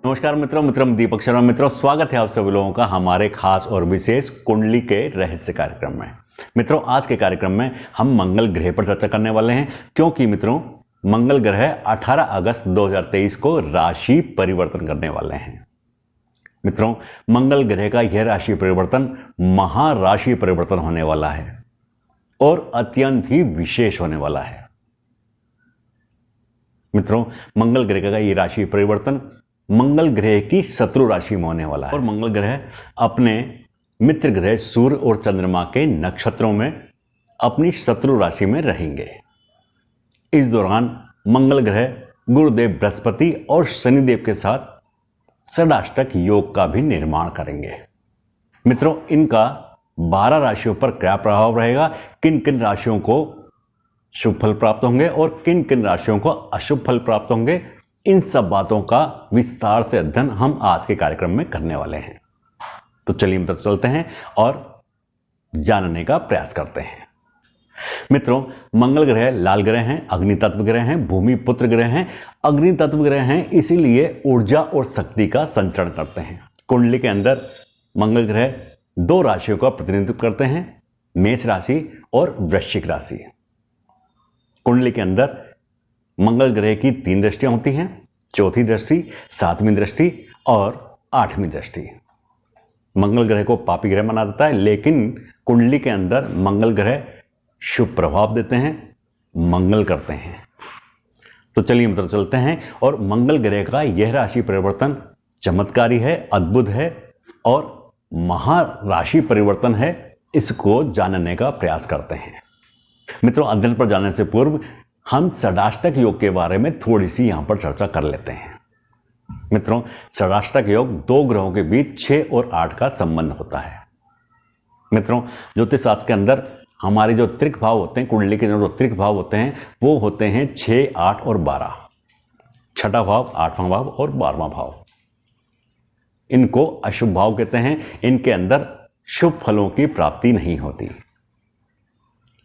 नमस्कार मित्रों, दीपक शर्मा। मित्रों, स्वागत है आप सभी लोगों का हमारे खास और विशेष कुंडली के रहस्य कार्यक्रम में। मित्रों, आज के कार्यक्रम में हम मंगल ग्रह पर चर्चा करने वाले हैं, क्योंकि मित्रों मंगल ग्रह 18 अगस्त 2023 को राशि परिवर्तन करने वाले हैं। मित्रों, मंगल ग्रह का यह राशि परिवर्तन महाराशि परिवर्तन होने वाला है और अत्यंत ही विशेष होने वाला है। मित्रों, मंगल ग्रह का यह राशि परिवर्तन मंगल ग्रह की शत्रु राशि में होने वाला है और मंगल ग्रह अपने मित्र ग्रह सूर्य और चंद्रमा के नक्षत्रों में अपनी शत्रु राशि में रहेंगे। इस दौरान मंगल ग्रह गुरुदेव बृहस्पति और शनिदेव के साथ षडाष्टक योग का भी निर्माण करेंगे। मित्रों, इनका 12 राशियों पर क्या प्रभाव रहेगा, किन किन राशियों को शुभ फल प्राप्त होंगे और किन किन राशियों को अशुभ फल प्राप्त होंगे, इन सब बातों का विस्तार से अध्ययन हम आज के कार्यक्रम में करने वाले हैं। तो चलिए मित्रों चलते हैं और जानने का प्रयास करते हैं। मित्रों, मंगल ग्रह लाल ग्रह हैं, अग्नि तत्व ग्रह हैं, भूमि पुत्र ग्रह हैं, अग्नि तत्व ग्रह हैं, इसीलिए ऊर्जा और शक्ति का संचरण करते हैं। कुंडली के अंदर मंगल ग्रह 2 राशियों का प्रतिनिधित्व करते हैं, मेष राशि और वृश्चिक राशि। कुंडली के अंदर मंगल ग्रह की 3 दृष्टियां होती हैं, चौथी दृष्टि, 7वीं दृष्टि और 8वीं दृष्टि। मंगल ग्रह को पापी ग्रह माना जाता है, लेकिन कुंडली के अंदर मंगल ग्रह शुभ प्रभाव देते हैं, मंगल करते हैं। तो चलिए मित्रों चलते हैं और मंगल ग्रह का यह राशि परिवर्तन चमत्कारी है, अद्भुत है और महाराशि परिवर्तन है, इसको जानने का प्रयास करते हैं। मित्रों, अध्ययन पर जाने से पूर्व हम षडाष्टक योग के बारे में थोड़ी सी यहां पर चर्चा कर लेते हैं। मित्रों, षडाष्टक योग 2 ग्रहों के बीच 6 और 8 का संबंध होता है। मित्रों, ज्योतिष शास्त्र के अंदर हमारे जो त्रिक भाव होते हैं, कुंडली के जो त्रिक भाव होते हैं, वो होते हैं 6, 8 और 12। छठा भाव, 8वां भाव और 12वां भाव। इनको अशुभ भाव कहते हैं, इनके अंदर शुभ फलों की प्राप्ति नहीं होती।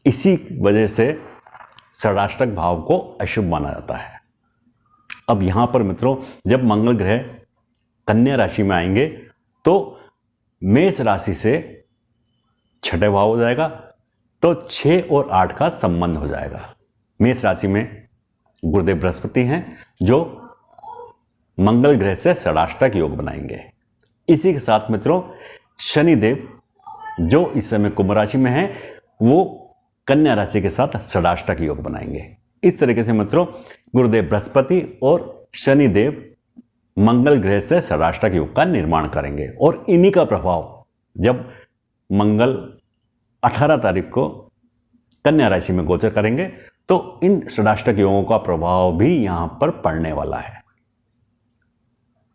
इसी वजह से षडाष्टक भाव को अशुभ माना जाता है। अब यहां पर मित्रों, जब मंगल ग्रह कन्या राशि में आएंगे तो मेष राशि से छठे भाव हो जाएगा, तो 6 और 8 का संबंध हो जाएगा। मेष राशि में गुरुदेव बृहस्पति हैं जो मंगल ग्रह से षडाष्टक योग बनाएंगे। इसी के साथ मित्रों, शनिदेव जो इस समय कुंभ राशि में है, वो कन्या राशि के साथ षडाष्टक योग बनाएंगे। इस तरीके से मित्रों, गुरुदेव बृहस्पति और शनिदेव मंगल ग्रह से षडाष्टक योग का निर्माण करेंगे और इन्हीं का प्रभाव जब मंगल 18 तारीख को कन्या राशि में गोचर करेंगे तो इन षडाष्टक योगों का प्रभाव भी यहां पर पड़ने वाला है।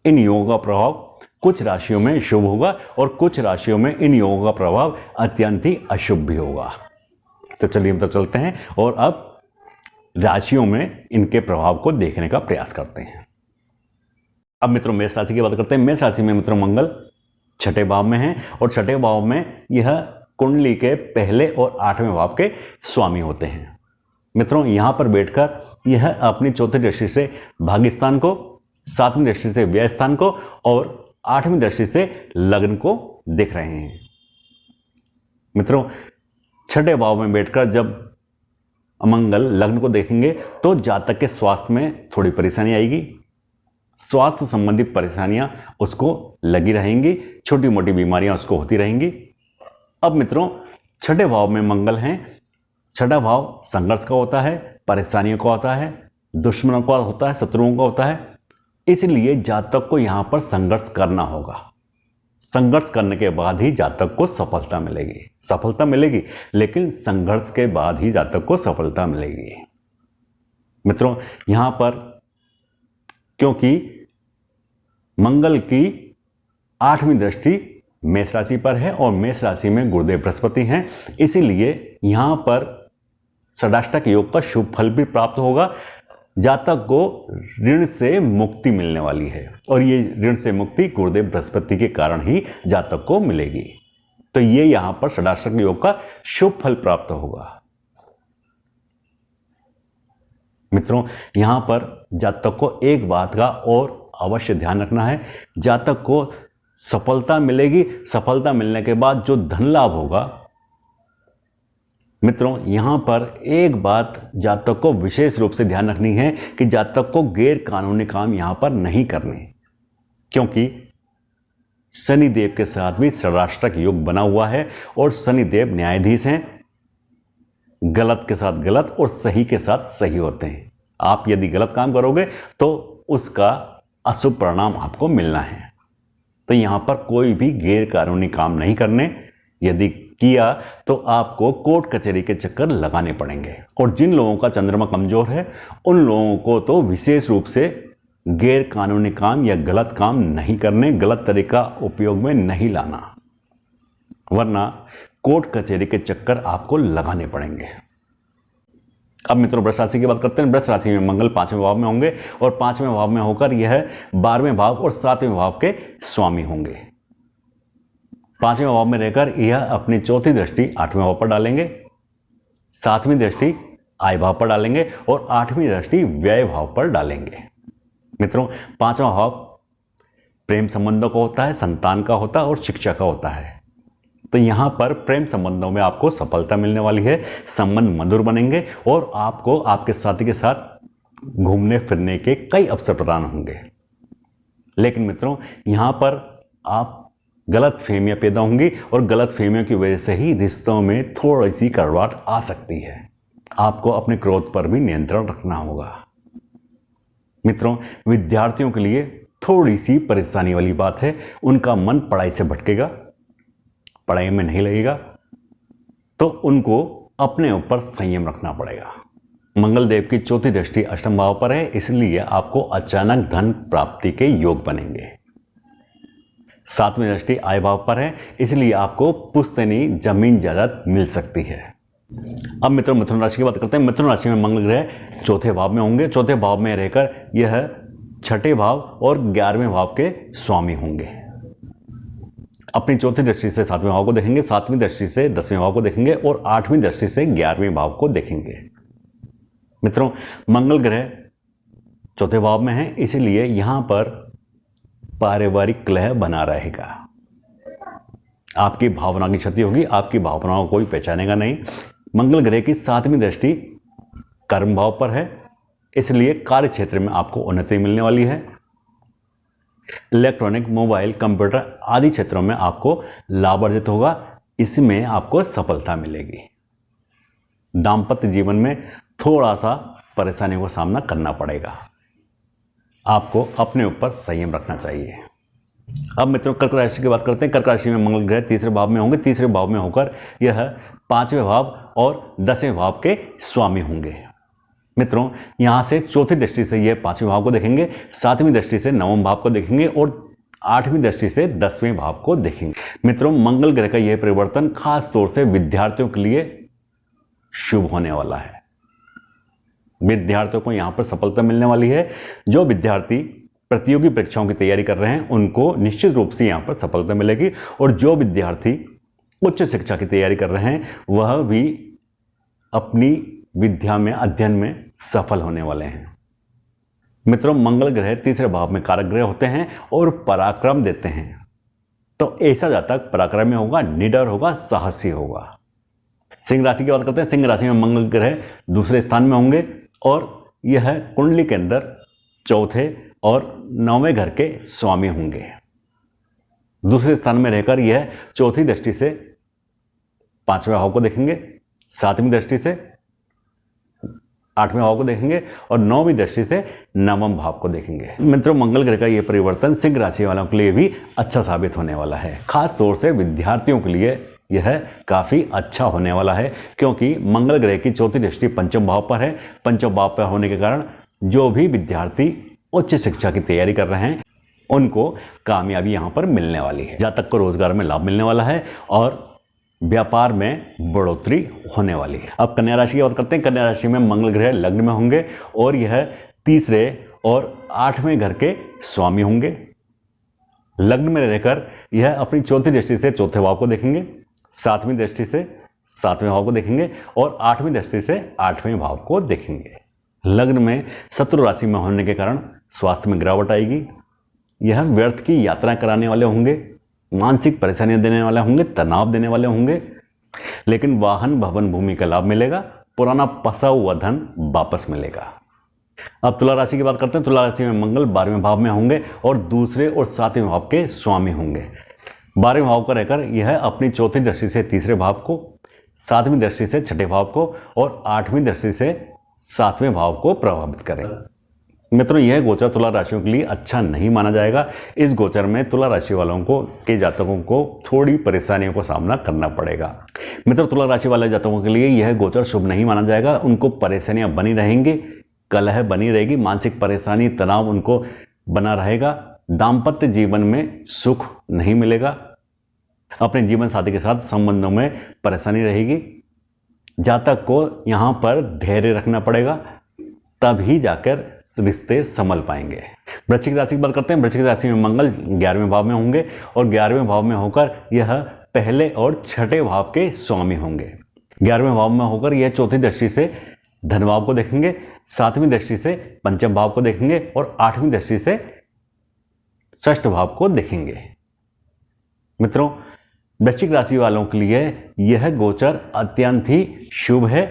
इन योगों का प्रभाव कुछ राशियों में शुभ होगा और कुछ राशियों में इन योगों का प्रभाव अत्यंत ही अशुभ भी होगा। तो चलिए हम तो चलते हैं और अब राशियों में इनके प्रभाव को देखने का प्रयास करते हैं। अब मित्रों मेष राशि की बात करते हैं। मेष राशि में मित्रों मंगल छठे भाव में है और छठे भाव में यह कुंडली के पहले और 8वें भाव के स्वामी होते हैं। मित्रों, यहां पर बैठकर यह अपनी चौथी दृष्टि से भाग्यस्थान को, 7वीं दृष्टि से व्यय स्थान को और 8वीं दृष्टि से लग्न को देख रहे हैं। मित्रों, छठे भाव में बैठकर जब मंगल लग्न को देखेंगे तो जातक के स्वास्थ्य में थोड़ी परेशानी आएगी, स्वास्थ्य संबंधी परेशानियां उसको लगी रहेंगी, छोटी मोटी बीमारियां उसको होती रहेंगी। अब मित्रों, छठे भाव में मंगल हैं। छठा भाव संघर्ष का होता है, परेशानियों का होता है, दुश्मनों का होता है, शत्रुओं का होता है। इसलिए जातक को यहां पर संघर्ष करना होगा। संघर्ष करने के बाद ही जातक को सफलता मिलेगी। सफलता मिलेगी, लेकिन संघर्ष के बाद ही जातक को सफलता मिलेगी। मित्रों, यहां पर क्योंकि मंगल की 8वीं दृष्टि मेष राशि पर है और मेष राशि में गुरुदेव बृहस्पति हैं, इसीलिए यहां पर षडाष्टक योग का शुभ फल भी प्राप्त होगा। जातक को ऋण से मुक्ति मिलने वाली है और ये ऋण से मुक्ति गुरुदेव बृहस्पति के कारण ही जातक को मिलेगी। तो ये यहां पर षडाष्टक योग का शुभ फल प्राप्त होगा। मित्रों, यहां पर जातक को एक बात का और अवश्य ध्यान रखना है। जातक को सफलता मिलेगी। सफलता मिलने के बाद जो धन लाभ होगा, मित्रों यहाँ पर एक बात जातक को विशेष रूप से ध्यान रखनी है कि जातक को गैर कानूनी काम यहाँ पर नहीं करने, क्योंकि शनिदेव के साथ भी षडाष्टक योग बना हुआ है और शनिदेव न्यायाधीश हैं। गलत के साथ गलत और सही के साथ सही होते हैं। आप यदि गलत काम करोगे तो उसका अशुभ परिणाम आपको मिलना है। तो यहाँ पर कोई भी गैर कानूनी काम नहीं करने, यदि किया तो आपको कोर्ट कचहरी के चक्कर लगाने पड़ेंगे। और जिन लोगों का चंद्रमा कमजोर है उन लोगों को तो विशेष रूप से गैर कानूनी काम या गलत काम नहीं करने, गलत तरीका उपयोग में नहीं लाना, वरना कोर्ट कचहरी के चक्कर आपको लगाने पड़ेंगे। अब मित्रों वृष राशि की बात करते हैं। वृष राशि में मंगल 5वें भाव में होंगे और 5वें भाव में होकर यह 12वें भाव और 7वें भाव के स्वामी होंगे। 5वें भाव में रहकर यह अपनी चौथी दृष्टि 8वें भाव पर डालेंगे, 7वीं दृष्टि आय भाव पर डालेंगे और 8वीं दृष्टि व्यय भाव पर डालेंगे। मित्रों 5वां भाव प्रेम संबंधों का होता है, संतान का होता है और शिक्षा का होता है। तो यहाँ पर प्रेम संबंधों में आपको सफलता मिलने वाली है, संबंध मधुर बनेंगे और आपको आपके साथी के साथ घूमने फिरने के कई अवसर प्रदान होंगे। लेकिन मित्रों यहाँ पर आप गलत फहमियाँ पैदा होंगी और गलत फहमियों की वजह से ही रिश्तों में थोड़ी सी कड़वाहट आ सकती है। आपको अपने क्रोध पर भी नियंत्रण रखना होगा। मित्रों विद्यार्थियों के लिए थोड़ी सी परेशानी वाली बात है, उनका मन पढ़ाई से भटकेगा, पढ़ाई में नहीं लगेगा, तो उनको अपने ऊपर संयम रखना पड़ेगा। मंगल देव की चौथी दृष्टि अष्टम भाव पर है, इसलिए आपको अचानक धन प्राप्ति के योग बनेंगे। 7वीं दृष्टि आय भाव पर है, इसलिए आपको पुश्तैनी जमीन जायदाद मिल सकती है। अब मित्रों मिथुन राशि की बात करते हैं। मिथुन राशि में मंगल ग्रह चौथे भाव में होंगे। चौथे भाव में रहकर यह 6ठे भाव और 11वें भाव के स्वामी होंगे। अपनी चौथी दृष्टि से 7वें भाव को देखेंगे, 7वीं दृष्टि से 10वें भाव को देखेंगे और 8वीं दृष्टि से 11वें भाव को देखेंगे। मित्रों मंगल ग्रह चौथे भाव में है, इसलिए यहां पर पारिवारिक कलह बना रहेगा। आपकी भावना की क्षति होगी, आपकी भावनाओं को कोई पहचानेगा नहीं। मंगल ग्रह की 7वीं दृष्टि कर्म भाव पर है, इसलिए कार्य क्षेत्र में आपको उन्नति मिलने वाली है। इलेक्ट्रॉनिक, मोबाइल, कंप्यूटर आदि क्षेत्रों में आपको लाभ अर्जित होगा, इसमें आपको सफलता मिलेगी। दाम्पत्य जीवन में थोड़ा सा परेशानियों का सामना करना पड़ेगा, आपको अपने ऊपर संयम रखना चाहिए। अब मित्रों कर्क राशि की बात करते हैं। कर्क राशि में मंगल ग्रह तीसरे भाव में होंगे। तीसरे भाव में होकर यह 5वें भाव और 10वें भाव के स्वामी होंगे। मित्रों यहाँ से चौथी दृष्टि से यह 5वें भाव को देखेंगे, 7वीं दृष्टि से 9वें भाव को देखेंगे और 8वीं दृष्टि से 10वें भाव को देखेंगे। मित्रों मंगल ग्रह का यह परिवर्तन खास तौर से विद्यार्थियों के लिए शुभ होने वाला है। विद्यार्थियों को यहाँ पर सफलता मिलने वाली है। जो विद्यार्थी प्रतियोगी परीक्षाओं की तैयारी कर रहे हैं उनको निश्चित रूप से यहाँ पर सफलता मिलेगी और जो विद्यार्थी उच्च शिक्षा की तैयारी कर रहे हैं वह भी अपनी विद्या में, अध्ययन में सफल होने वाले हैं। मित्रों मंगल ग्रह तीसरे भाव में कारक ग्रह होते हैं और पराक्रम देते हैं। तो ऐसा जातक पराक्रमी होगा, निडर होगा, साहसी होगा। सिंह राशि की बात करते हैं। सिंह राशि में मंगल ग्रह दूसरे स्थान में होंगे और यह कुंडली के अंदर चौथे और 9वें घर के स्वामी होंगे। दूसरे स्थान में रहकर यह चौथी दृष्टि से 5वें भाव को देखेंगे, 7वीं दृष्टि से 8वें भाव को देखेंगे और 9वीं दृष्टि से 9वें भाव को देखेंगे। मित्रों मंगल ग्रह का यह परिवर्तन सिंह राशि वालों के लिए भी अच्छा साबित होने वाला है। खास तौर से विद्यार्थियों के लिए यह काफ़ी अच्छा होने वाला है, क्योंकि मंगल ग्रह की चौथी दृष्टि पंचम भाव पर है। पंचम भाव पर होने के कारण जो भी विद्यार्थी उच्च शिक्षा की तैयारी कर रहे हैं उनको कामयाबी यहाँ पर मिलने वाली है। जातक को रोजगार में लाभ मिलने वाला है और व्यापार में बढ़ोतरी होने वाली है। अब कन्या राशि की बात करते हैं। कन्या राशि में मंगल ग्रह लग्न में होंगे और यह तीसरे और 8वें घर के स्वामी होंगे। लग्न में रहकर यह अपनी चौथी दृष्टि से चौथे भाव को देखेंगे, 7वीं दृष्टि से 7वें भाव को देखेंगे और 8वीं दृष्टि से 8वें भाव को देखेंगे। लग्न में शत्रु राशि में होने के कारण स्वास्थ्य में गिरावट आएगी, यह व्यर्थ की यात्रा कराने वाले होंगे, मानसिक परेशानियां देने वाले होंगे, तनाव देने वाले होंगे। लेकिन वाहन भवन भूमि का लाभ मिलेगा, पुराना फंसा हुआ धन वापस मिलेगा। अब तुला राशि की बात करते हैं। तुला राशि में मंगल 12वें भाव में होंगे और दूसरे और 7वें भाव के स्वामी होंगे। 12वें भाव का रहकर यह अपनी चौथी दृष्टि से तीसरे भाव को, 7वीं दृष्टि से छठे भाव को और 8वीं दृष्टि से 7वें भाव को प्रभावित करेगा। मित्रों, यह गोचर तुला राशियों के लिए अच्छा नहीं माना जाएगा। इस गोचर में तुला राशि वालों को के जातकों को थोड़ी परेशानियों का सामना करना पड़ेगा। मित्रों, तुला राशि वाले जातकों के लिए यह गोचर शुभ नहीं माना जाएगा। उनको परेशानियां बनी रहेंगी, कलह बनी रहेगी, मानसिक परेशानी, तनाव उनको बना रहेगा। दाम्पत्य जीवन में सुख नहीं मिलेगा। अपने जीवन साथी के साथ संबंधों में परेशानी रहेगी। जातक को यहाँ पर धैर्य रखना पड़ेगा, तभी जाकर रिश्ते संभल पाएंगे। वृश्चिक राशि की बात करते हैं। वृश्चिक राशि में मंगल 11वें भाव में होंगे और 11वें भाव में होकर यह पहले और छठे भाव के स्वामी होंगे। 11वें भाव में होकर यह चौथी दृष्टि से धन भाव को देखेंगे, 7वीं दृष्टि से पंचम भाव को देखेंगे और 8वीं दृष्टि से षष्ठ भाव को देखेंगे। मित्रों, वृश्चिक राशि वालों के लिए यह गोचर अत्यंत ही शुभ है,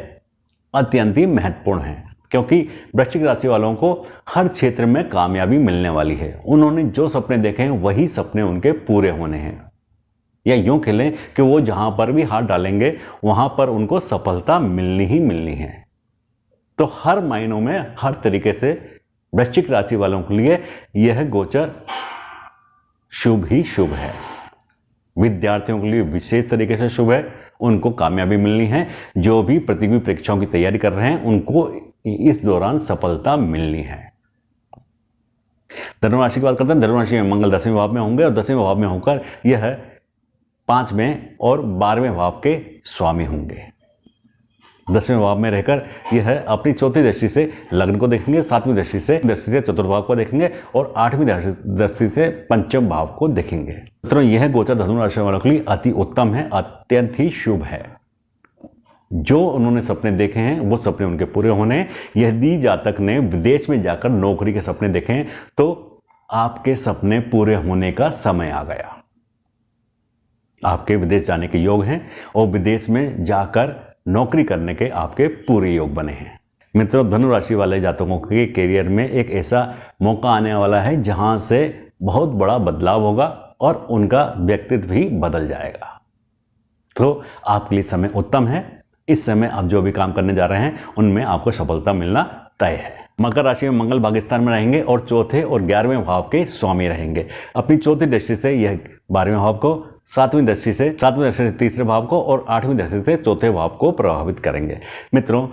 अत्यंत ही महत्वपूर्ण है, क्योंकि वृश्चिक राशि वालों को हर क्षेत्र में कामयाबी मिलने वाली है। उन्होंने जो सपने देखे हैं वही सपने उनके पूरे होने हैं। या यूं कहें कि वो जहां पर भी हाथ डालेंगे वहां पर उनको सफलता मिलनी ही मिलनी है। तो हर मायनों में, हर तरीके से वृश्चिक राशि वालों के लिए यह गोचर शुभ ही शुभ है। विद्यार्थियों के लिए विशेष तरीके से शुभ है, उनको कामयाबी मिलनी है। जो भी प्रतियोगी परीक्षाओं की तैयारी कर रहे हैं उनको इस दौरान सफलता मिलनी है। धनु राशि की बात करते हैं। धनु राशि में मंगल 10वें भाव में होंगे और 10वें भाव में होकर यह 5वें और 12वें भाव के स्वामी होंगे। 10वें भाव में रहकर यह अपनी चौथी दृष्टि से लग्न को देखेंगे, 7वीं दृष्टि से चतुर्थ भाव को देखेंगे और 8वीं दृष्टि से पंचम भाव को देखेंगे। मित्रों, यह गोचर धनु राशि वालों के लिए अति उत्तम है, अत्यंत ही शुभ है। जो उन्होंने सपने देखे हैं वो सपने उनके पूरे होने हैं। यदि जातक ने विदेश में जाकर नौकरी के सपने देखे हैं तो आपके सपने पूरे होने का समय आ गया। आपके विदेश जाने के योग हैं और विदेश में जाकर नौकरी करने के आपके पूरे योग बने हैं। मित्रों, धनु राशि वाले जातकों के करियर में एक ऐसा मौका आने वाला है जहां से बहुत बड़ा बदलाव होगा और उनका व्यक्तित्व भी बदल जाएगा। तो आपके लिए समय उत्तम है। इस समय आप जो भी काम करने जा रहे हैं उनमें आपको सफलता मिलना तय है। मकर राशि में मंगल भाग्यस्थान में रहेंगे और चौथे और 11वें भाव के स्वामी रहेंगे। अपनी चौथी दृष्टि से यह 12वें भाव को, 7वीं दृष्टि से तीसरे भाव को और 8वीं दृष्टि से चौथे भाव को प्रभावित करेंगे। मित्रों,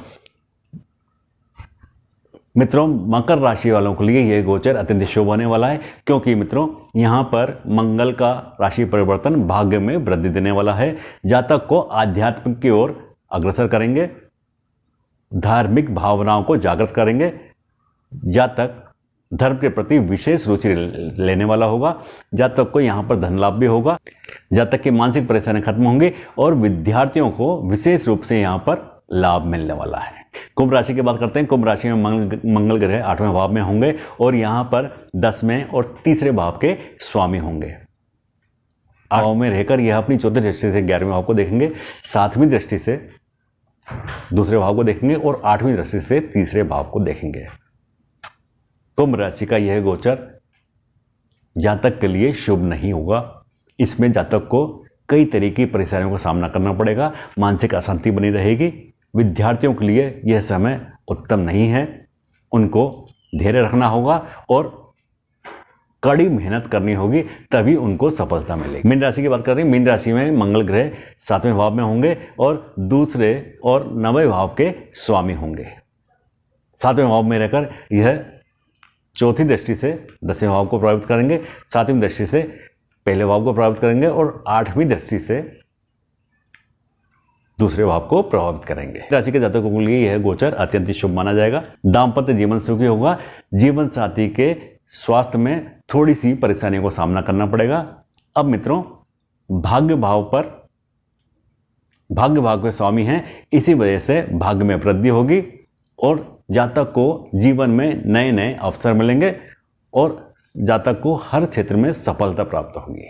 मकर राशि वालों के लिए यह गोचर अत्यंत शुभ होने वाला है, क्योंकि मित्रों यहाँ पर मंगल का राशि परिवर्तन भाग्य में वृद्धि देने वाला है। जातक को आध्यात्म की ओर अग्रसर करेंगे, धार्मिक भावनाओं को जागृत करेंगे। जातक धर्म के प्रति विशेष रुचि लेने वाला होगा। जातक को यहाँ पर धन लाभ भी होगा। जातक की मानसिक परेशानी खत्म होंगी और विद्यार्थियों को विशेष रूप से यहाँ पर लाभ मिलने वाला है। कुंभ राशि की बात करते हैं। कुंभ राशि में मंगल ग्रह 8वें भाव में होंगे और यहाँ पर 10वें और तीसरे भाव के स्वामी होंगे। भाव में रहकर यह अपनी चौथी दृष्टि से 11वें भाव को देखेंगे, 7वीं दृष्टि से दूसरे भाव को देखेंगे और 8वीं दृष्टि से तीसरे भाव को देखेंगे। कुंभ राशि का यह गोचर जातक के लिए शुभ नहीं होगा। इसमें जातक को कई तरह की परेशानियों का सामना करना पड़ेगा, मानसिक अशांति बनी रहेगी। विद्यार्थियों के लिए यह समय उत्तम नहीं है। उनको धैर्य रखना होगा और कड़ी मेहनत करनी होगी, तभी उनको सफलता मिलेगी। मीन राशि की बात कर रहे हैं। मीन राशि में मंगल ग्रह 7वें भाव में होंगे और दूसरे और 9वें भाव के स्वामी होंगे। 7वें भाव में रहकर यह चौथी दृष्टि से 10वें भाव को प्रभावित करेंगे, 7वीं दृष्टि से पहले भाव को प्रभावित करेंगे और 8वीं दृष्टि से दूसरे भाव को प्रभावित करेंगे। राशि के जातकों के लिए यह गोचर अत्यंत शुभ माना जाएगा। दाम्पत्य जीवन सुखी होगा। जीवन साथी के स्वास्थ्य में थोड़ी सी परेशानियों को सामना करना पड़ेगा। अब मित्रों, भाग्य भाव के स्वामी हैं, इसी वजह से भाग्य में वृद्धि होगी और जातक को जीवन में नए नए अवसर मिलेंगे और जातक को हर क्षेत्र में सफलता प्राप्त होगी।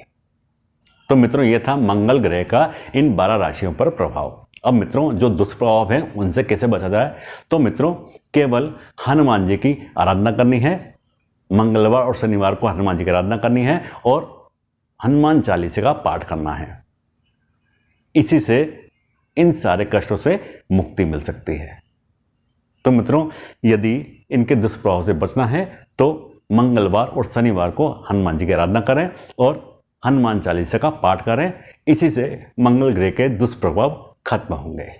तो मित्रों, ये था मंगल ग्रह का इन 12 राशियों पर प्रभाव। अब मित्रों, जो दुष्प्रभाव है उनसे कैसे बचा जाए, तो मित्रों केवल हनुमान जी की आराधना करनी है। मंगलवार और शनिवार को हनुमान जी की आराधना करनी है और हनुमान चालीसा का पाठ करना है। इसी से इन सारे कष्टों से मुक्ति मिल सकती है। तो मित्रों, यदि इनके दुष्प्रभाव से बचना है तो मंगलवार और शनिवार को हनुमान जी की आराधना करें और हनुमान चालीसा का पाठ करें। इसी से मंगल ग्रह के दुष्प्रभाव खत्म होंगे।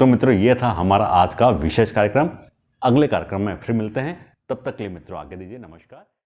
तो मित्रों, यह था हमारा आज का विशेष कार्यक्रम। अगले कार्यक्रम में फिर मिलते हैं। तब तक के लिए मित्रों आगे दीजिए। नमस्कार।